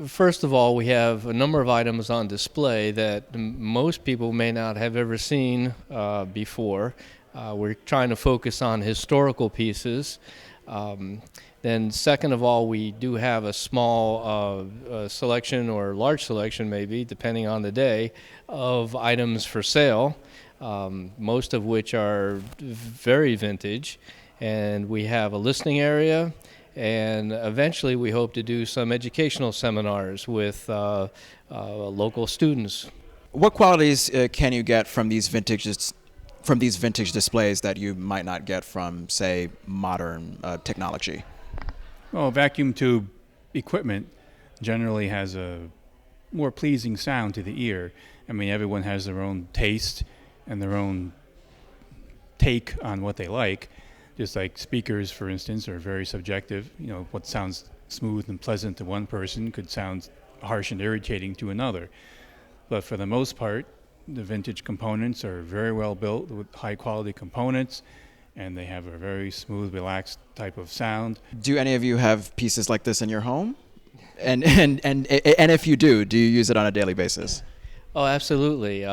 first of all, we have a number of items on display that most people may not have ever seen before. We're trying to focus on historical pieces. Then second of all, we do have a small selection or large selection maybe, depending on the day, of items for sale, most of which are very vintage. And we have a listening area, and eventually we hope to do some educational seminars with local students. What qualities can you get from these vintage displays that you might not get from, say, modern technology? Well, vacuum tube equipment generally has a more pleasing sound to the ear. I mean, everyone has their own taste and their own take on what they like. Just like speakers, for instance, are very subjective. You know, what sounds smooth and pleasant to one person could sound harsh and irritating to another. But for the most part, the vintage components are very well built with high quality components, and they have a very smooth, relaxed type of sound. Do any of you have pieces like this in your home? And if you do you use it on a daily basis? Oh, absolutely.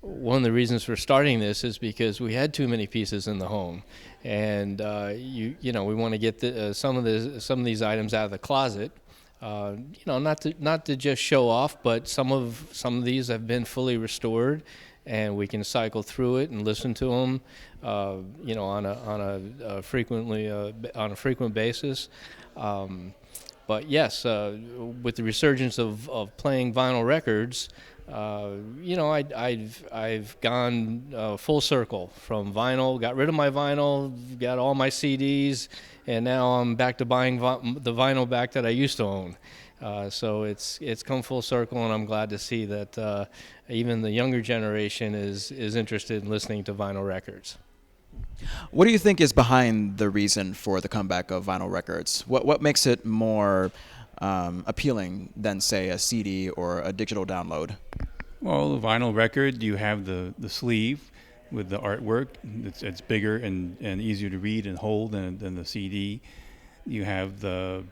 One of the reasons for starting this is because we had too many pieces in the home, and we want to get some of these items out of the closet. Not to just show off, but some of these have been fully restored, and we can cycle through it and listen to them, on a frequent basis. But yes, with the resurgence of playing vinyl records, I've gone full circle from vinyl, got rid of my vinyl, got all my CDs, and now I'm back to buying the vinyl back that I used to own. So it's come full circle, and I'm glad to see that even the younger generation is interested in listening to vinyl records. What do you think is behind the reason for the comeback of vinyl records? What makes it more appealing than, say, a CD or a digital download? Well, the vinyl record, you have the sleeve with the artwork. It's bigger and easier to read and hold than the CD. You have the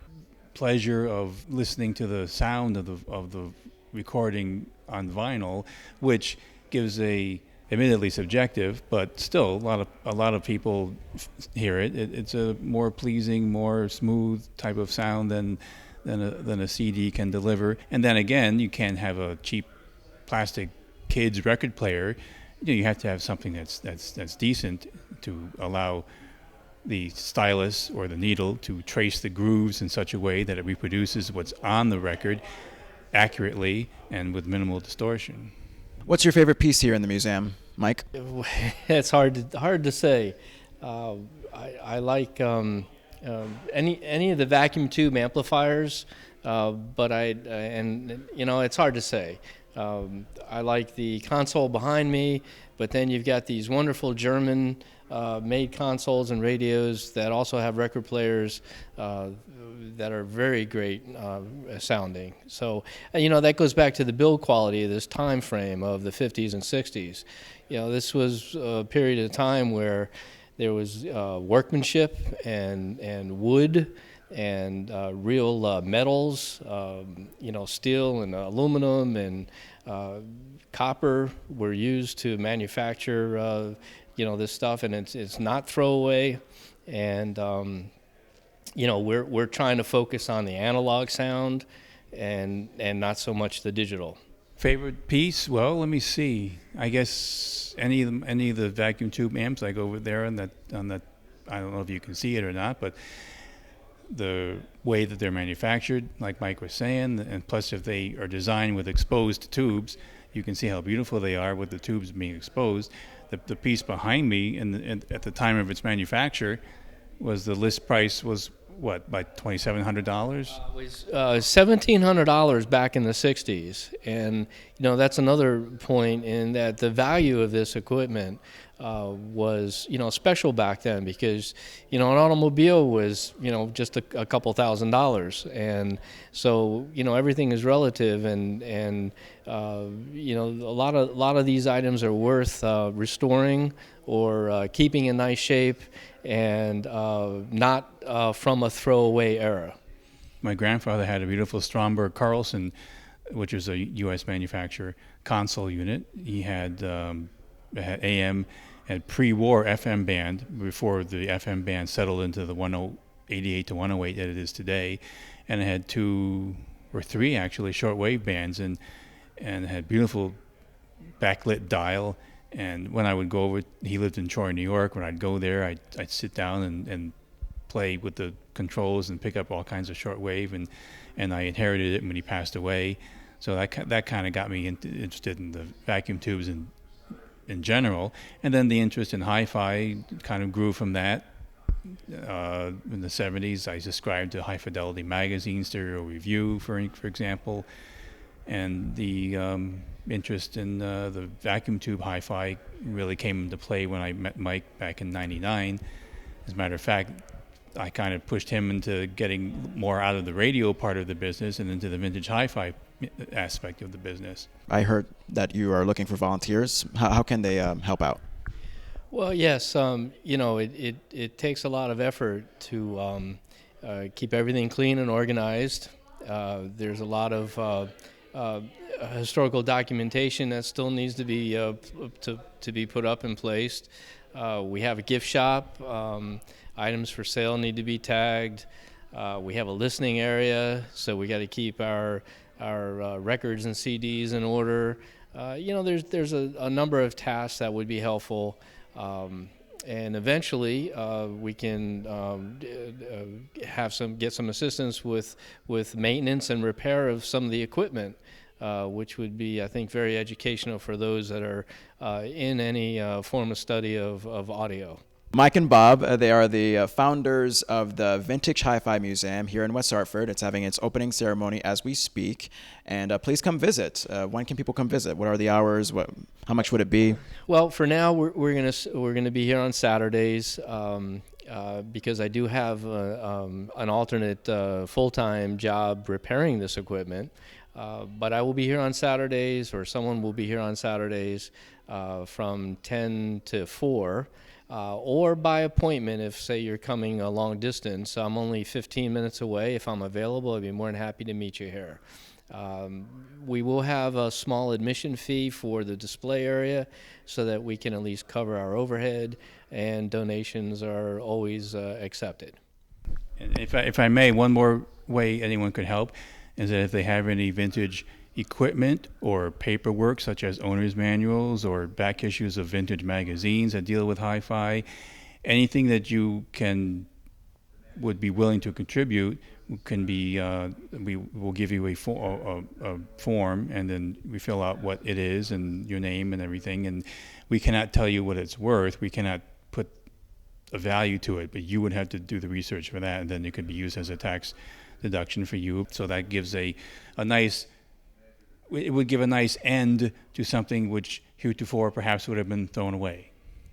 pleasure of listening to the sound of the recording on vinyl, which gives admittedly subjective, but still a lot of people hear it. It's a more pleasing, more smooth type of sound than a CD can deliver. And then again, you can't have a cheap plastic kids record player. You have to have something that's decent to allow the stylus or the needle to trace the grooves in such a way that it reproduces what's on the record accurately and with minimal distortion. What's your favorite piece here in the museum, Mike? It's hard to say. I like any of the vacuum tube amplifiers, but it's hard to say. I like the console behind me, but then you've got these wonderful German made consoles and radios that also have record players that are very great sounding. So, that goes back to the build quality of this time frame of the 50s and 60s. This was a period of time where there was workmanship and wood and real metals, steel and aluminum and copper were used to manufacture this stuff, and it's not throwaway. And we're trying to focus on the analog sound and not so much the digital. Favorite piece? Well, let me see. I guess any of the vacuum tube amps, like over there on that. I don't know if you can see it or not, but the way that they're manufactured, like Mike was saying, and plus if they are designed with exposed tubes, you can see how beautiful they are with the tubes being exposed. The piece behind me, at the time of its manufacture, the list price was what, about $2,700? It was $1,700 back in the 60s. And, that's another point in that the value of this equipment was, special back then because, an automobile was, just a couple $1,000s. And so, everything is relative and a lot of these items are worth restoring or keeping in nice shape and not from a throwaway era. My grandfather had a beautiful Stromberg-Carlson, which is a U.S. manufacturer, console unit. He had AM, had pre-war FM band before the FM band settled into the 88 to 108 that it is today, and it had 2 or 3 actually shortwave bands, and it had beautiful backlit dial. And when I would go over, he lived in Troy, New York. When I'd go there, I'd sit down and play with the controls and pick up all kinds of shortwave, and I inherited it when he passed away. So that kind of got me interested in the vacuum tubes in general, and then the interest in hi-fi kind of grew from that. In the 70s, I subscribed to High Fidelity Magazine, Stereo Review, for example, and the interest in the vacuum tube hi-fi really came into play when I met Mike back in '99. As a matter of fact, I kind of pushed him into getting more out of the radio part of the business and into the vintage hi-fi aspect of the business. I heard that you are looking for volunteers. How can they help out? Well, yes, it takes a lot of effort to keep everything clean and organized. There's a lot of historical documentation that still needs to be put up and placed. We have a gift shop. Items for sale need to be tagged. We have a listening area, so we got to keep our records and CDs in order. There's a number of tasks that would be helpful. And eventually we can get some assistance with maintenance and repair of some of the equipment, which would be, I think, very educational for those that are in any form of study of audio. Mike and Bob, they are the founders of the Vintage Hi-Fi Museum here in West Hartford. It's having its opening ceremony as we speak. And please come visit. When can people come visit? What are the hours? How much would it be? Well, for now, we're gonna be here on Saturdays because I do have an alternate full-time job repairing this equipment. But I will be here on Saturdays, or someone will be here on Saturdays from 10 to 4. Or by appointment if, say, you're coming a long distance. I'm only 15 minutes away. If I'm available, I'd be more than happy to meet you here. We will have a small admission fee for the display area so that we can at least cover our overhead, and donations are always accepted. And if I may, one more way anyone could help is that if they have any vintage equipment or paperwork such as owner's manuals or back issues of vintage magazines that deal with hi-fi, anything that you would be willing to contribute can be we will give you a form, and then we fill out what it is and your name and everything, and we cannot tell you what it's worth. We cannot put a value to it, but you would have to do the research for that, and then it could be used as a tax deduction for you. So that gives it would give a nice end to something which heretofore perhaps would have been thrown away.